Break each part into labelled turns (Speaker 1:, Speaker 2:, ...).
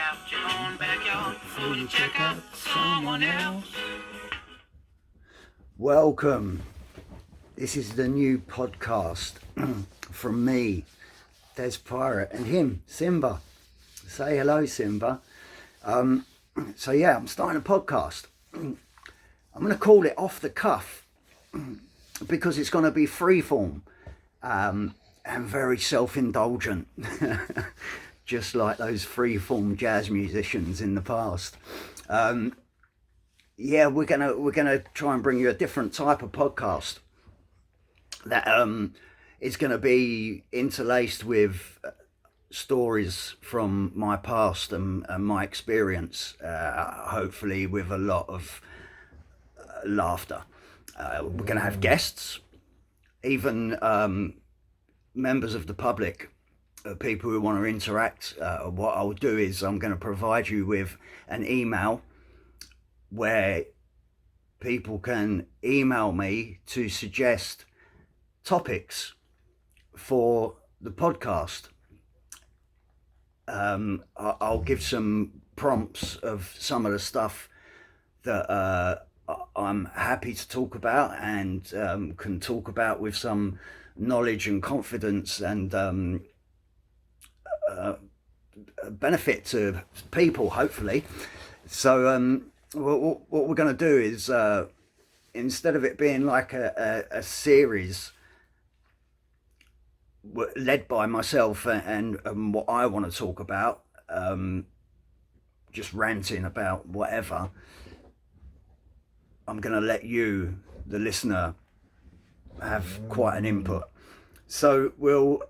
Speaker 1: out your own backyard before you check out someone else.
Speaker 2: Welcome. This is the new podcast from me, Des Pirate, and him, Simba. Say hello, Simba. I'm starting a podcast. I'm going to call it Off the Cuff because it's going to be freeform and very self-indulgent, just like those freeform jazz musicians in the past. We're gonna try and bring you a different type of podcast that is going to be interlaced with stories from my past and my experience, hopefully with a lot of laughter. We're going to have guests, even members of the public, people who want to interact. What I'll do is I'm going to provide you with an email where people can email me to suggest topics for the podcast. I'll give some prompts of some of the stuff that I'm happy to talk about and can talk about with some knowledge and confidence and benefit to people, hopefully. So what we're going to do is, instead of it being like a series led by myself and what I want to talk about, just ranting about whatever, I'm going to let you, the listener, have quite an input. So we'll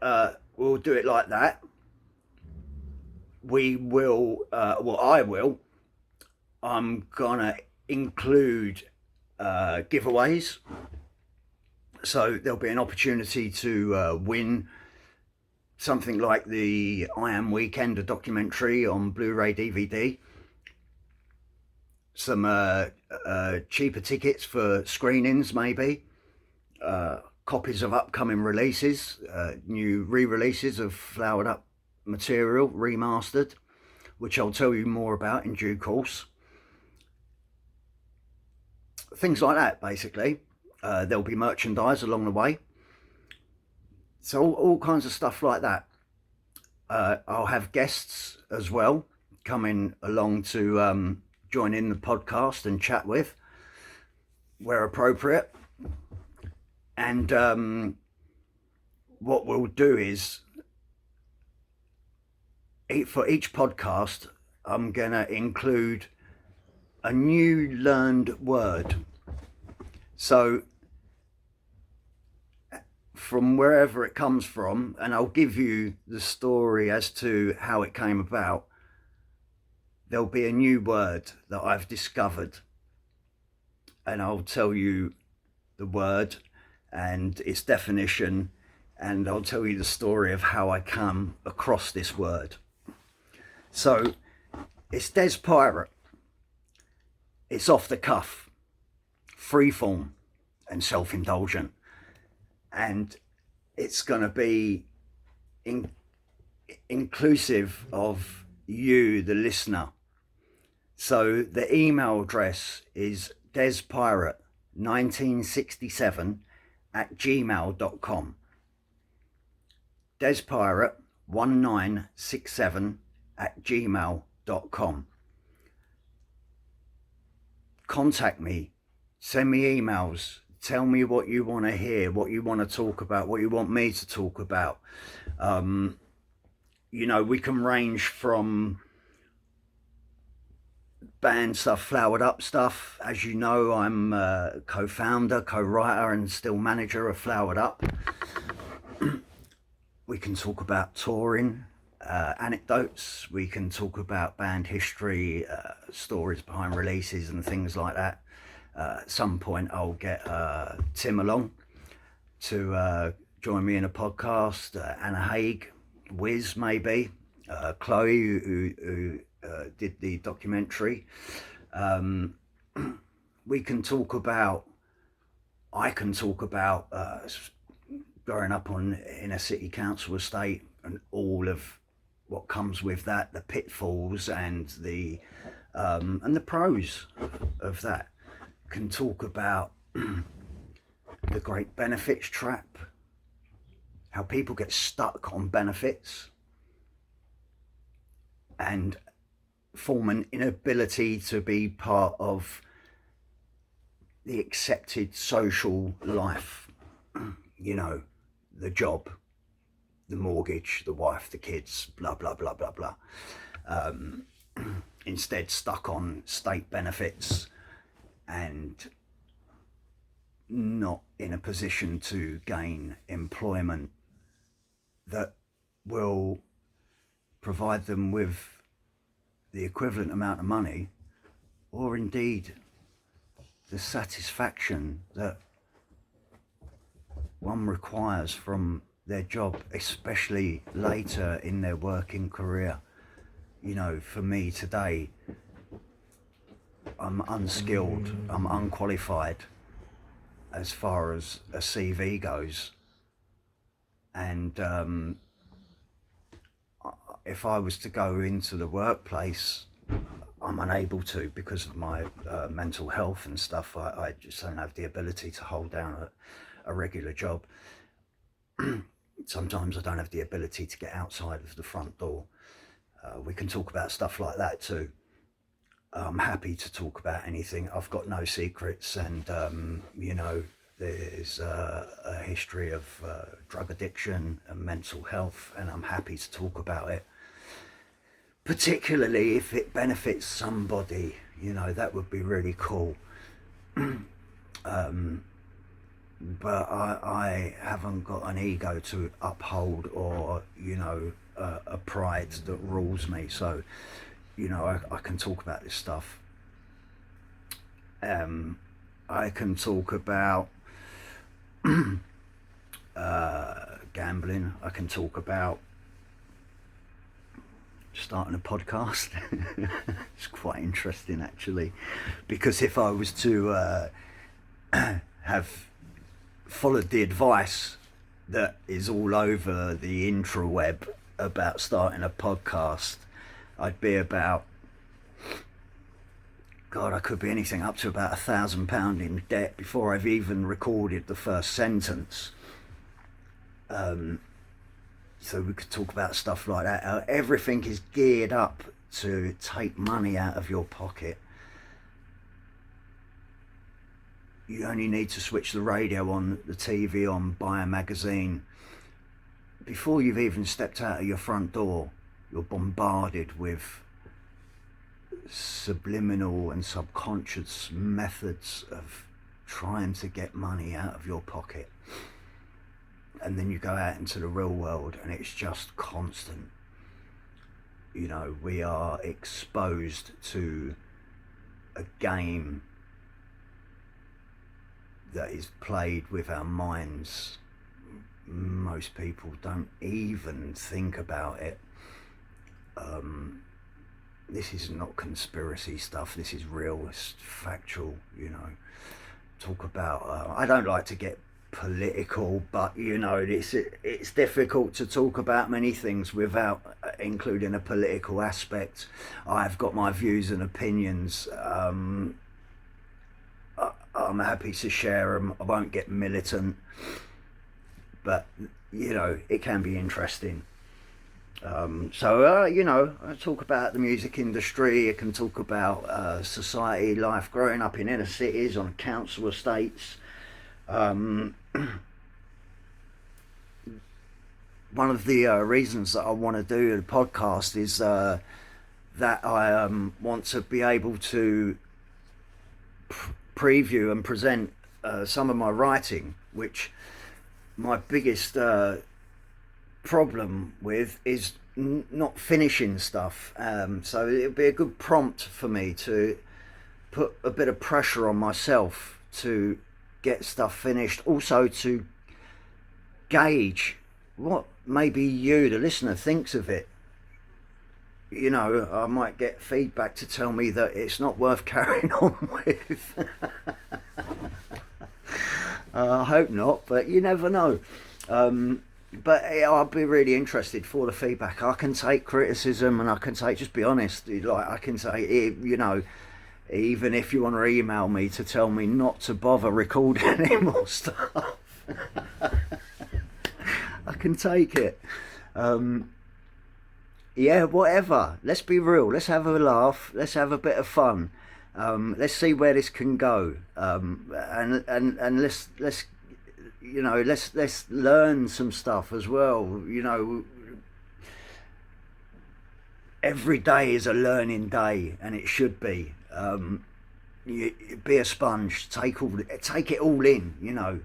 Speaker 2: do it like that. I will. I'm going to include giveaways. So there'll be an opportunity to win something like the I Am Weekender documentary on Blu-ray DVD, some cheaper tickets for screenings maybe, copies of upcoming releases, new re-releases of Flowered Up material, remastered, which I'll tell you more about in due course. Things like that, basically. There'll be merchandise along the way. So all kinds of stuff like that. I'll have guests as well coming along to join in the podcast and chat with where appropriate. And what we'll do is, for each podcast, I'm going to include a new learned word. So from wherever it comes from, and I'll give you the story as to how it came about, there'll be a new word that I've discovered, and I'll tell you the word and its definition, and I'll tell you the story of how I come across this word. So it's Des Pirate. It's off the cuff, freeform and self-indulgent, and it's going to be inclusive of you, the listener. So the email address is despirate1967@gmail.com. despirate1967@gmail.com. Contact me, send me emails, tell me what you want to hear, what you want to talk about, what you want me to talk about. We can range from band stuff, Flowered Up stuff. As you know, I'm co-founder, co-writer and still manager of Flowered Up. We can talk about touring, anecdotes. We can talk about band history, stories behind releases and things like that. At some point I'll get Tim along to join me in a podcast, Anna Haig, Wiz maybe, Chloe who did the documentary. I can talk about growing up in a city council estate and all of what comes with that, the pitfalls and the pros of that. Can talk about the great benefits trap, how people get stuck on benefits and form an inability to be part of the accepted social life. You know, the job, the mortgage, the wife, the kids, blah, blah, blah, blah, blah. Instead stuck on state benefits and not in a position to gain employment that will provide them with the equivalent amount of money, or indeed the satisfaction that one requires from their job, especially later in their working career. You know, for me today, I'm unskilled, I'm unqualified as far as a CV goes, and if I was to go into the workplace, I'm unable to because of my mental health and stuff. I just don't have the ability to hold down a regular job. Sometimes I don't have the ability to get outside of the front door. We can talk about stuff like that too. I'm happy to talk about anything. I've got no secrets, and you know, there's a history of drug addiction and mental health, and I'm happy to talk about it, particularly if it benefits somebody. You know, that would be really cool. But I haven't got an ego to uphold, or, you know, a pride that rules me. So, you know, I can talk about this stuff. I can talk about gambling. I can talk about starting a podcast. It's quite interesting, actually, because if I was to have followed the advice that is all over the intraweb about starting a podcast, I'd be about, God, I could be anything up to about £1,000 in debt before I've even recorded the first sentence. So we could talk about stuff like that. Everything is geared up to take money out of your pocket. You only need to switch the radio on, the TV on, buy a magazine. Before you've even stepped out of your front door, you're bombarded with subliminal and subconscious methods of trying to get money out of your pocket. And then you go out into the real world and it's just constant. You know, we are exposed to a game that is played with our minds. Most people don't even think about it. This is not conspiracy stuff. This is real, it's factual, you know. Talk about, I don't like to get political, but you know, it's difficult to talk about many things without including a political aspect. I've got my views and opinions. I'm happy to share them. I won't get militant, but you know, it can be interesting. So you know, I talk about the music industry. I can talk about society life, growing up in inner cities on council estates. One of the reasons that I want to do the podcast is that I want to be able to preview and present some of my writing, which my biggest problem with is not finishing stuff. So it'd be a good prompt for me to put a bit of pressure on myself to get stuff finished, also to gauge what maybe you, the listener, thinks of it. You know, I might get feedback to tell me that it's not worth carrying on with. I hope not, but you never know. but I'll be really interested for the feedback. I can take criticism, and I can take, just be honest, like I can say, you know, even if you want to email me to tell me not to bother recording any more stuff, I can take it. Yeah, whatever. Let's be real. Let's have a laugh. Let's have a bit of fun. Let's see where this can go. And let's you know, let's learn some stuff as well. You know, every day is a learning day, and it should be. Be a sponge. Take it all in. You know,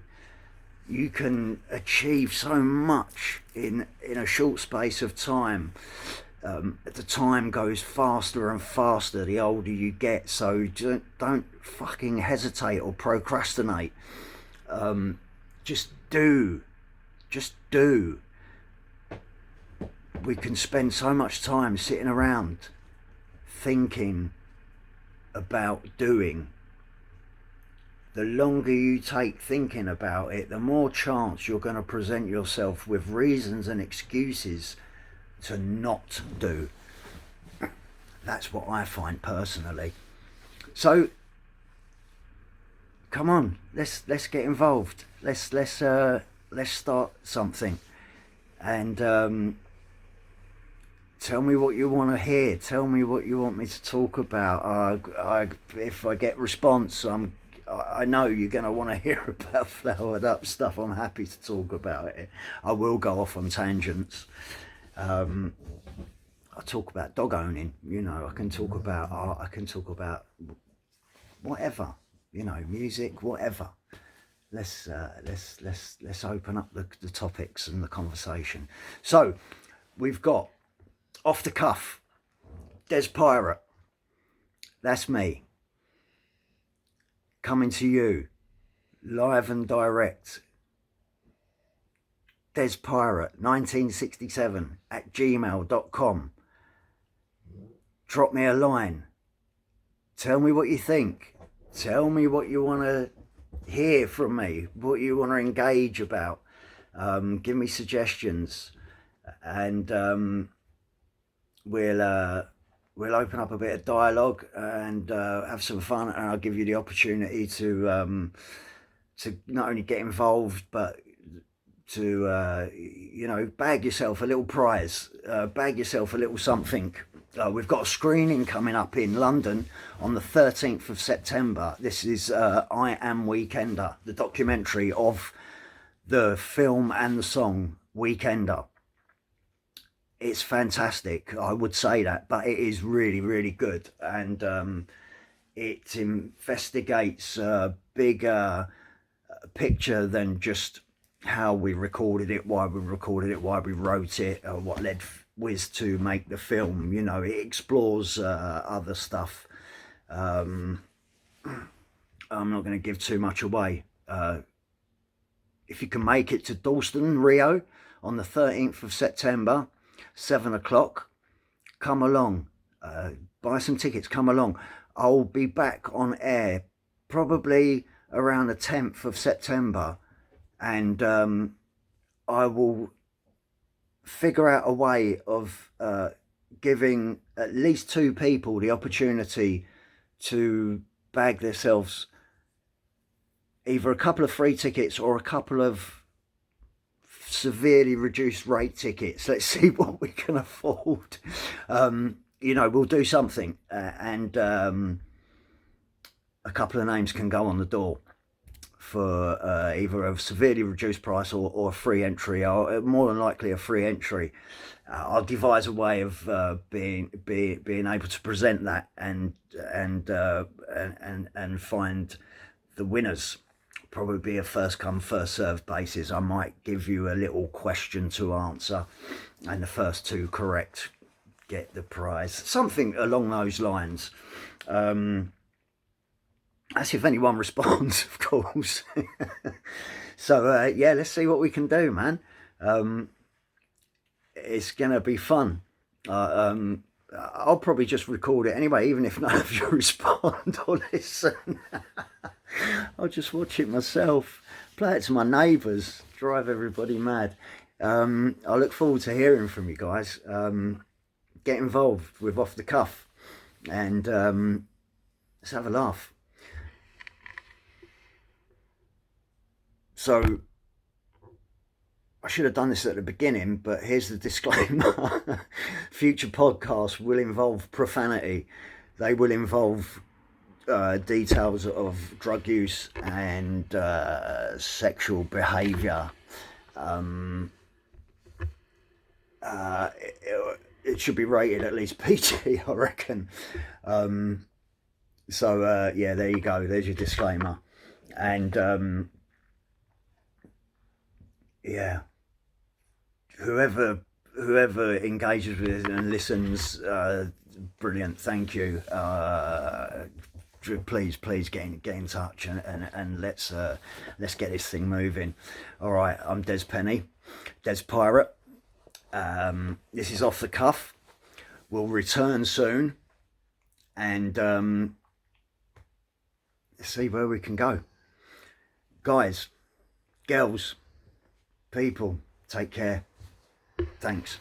Speaker 2: you can achieve so much in a short space of time. The time goes faster and faster the older you get, so don't fucking hesitate or procrastinate. Just do. We can spend so much time sitting around thinking about doing. The longer you take thinking about it, the more chance you're going to present yourself with reasons and excuses to not do. That's what I find personally. So come on, let's get involved. Let's start something, and tell me what you want to hear. Tell me what you want me to talk about. If I get response, I know you're going to want to hear about flowered up stuff. I'm happy to talk about it. I will go off on tangents. I talk about dog owning, you know, I can talk about art, I can talk about whatever, you know, music, whatever. Let's open up the topics and the conversation. So we've got off the cuff, Des Pirate. That's me. Coming to you, live and direct. Des Pirate 1967 at gmail.com. Drop me a line. Tell me what you think. Tell me what you want to hear from me, what you want to engage about. Give me suggestions, and we'll open up a bit of dialogue and have some fun, and I'll give you the opportunity to not only get involved, but to you know, bag yourself a little prize, bag yourself a little something. We've got a screening coming up in London on the 13th of September. This is I Am Weekender, the documentary of the film and the song Weekender. It's fantastic, I would say that, but it is really, really good. And it investigates a bigger picture than just how we recorded it, why we recorded it, why we wrote it, what led Wiz to make the film. You know, it explores other stuff. I'm not going to give too much away. If you can make it to Dalston, Rio, on the 13th of September, 7 o'clock, come along. Buy some tickets, come along. I'll be back on air probably around the 10th of September, and I will figure out a way of giving at least 2 people the opportunity to bag themselves either a couple of free tickets or a couple of severely reduced rate tickets. Let's see what we can afford. You know, we'll do something, and a couple of names can go on the door for either a severely reduced price or a free entry, or more than likely a free entry. I'll devise a way of being able to present that and find the winners. Probably be a first come first served basis. I might give you a little question to answer, and the first 2 correct get the prize, something along those lines. That's if anyone responds, of course. So yeah, let's see what we can do, man. It's gonna be fun. I'll probably just record it anyway, even if none of you respond or listen. I'll just watch it myself, play it to my neighbours, drive everybody mad. I look forward to hearing from you guys. Get involved with Off the Cuff, and let's have a laugh. So I should have done this at the beginning, but here's the disclaimer. Future podcasts will involve profanity. They will involve details of drug use and sexual behaviour. It should be rated at least PG, I reckon. So yeah, there you go. There's your disclaimer. And yeah, whoever engages with it and listens, brilliant. Thank you. Please get in touch and let's get this thing moving. All right, I'm Des Penny, Des Pirate. This is Off the Cuff. We'll return soon, and see where we can go. Guys, girls, people, take care. Thanks.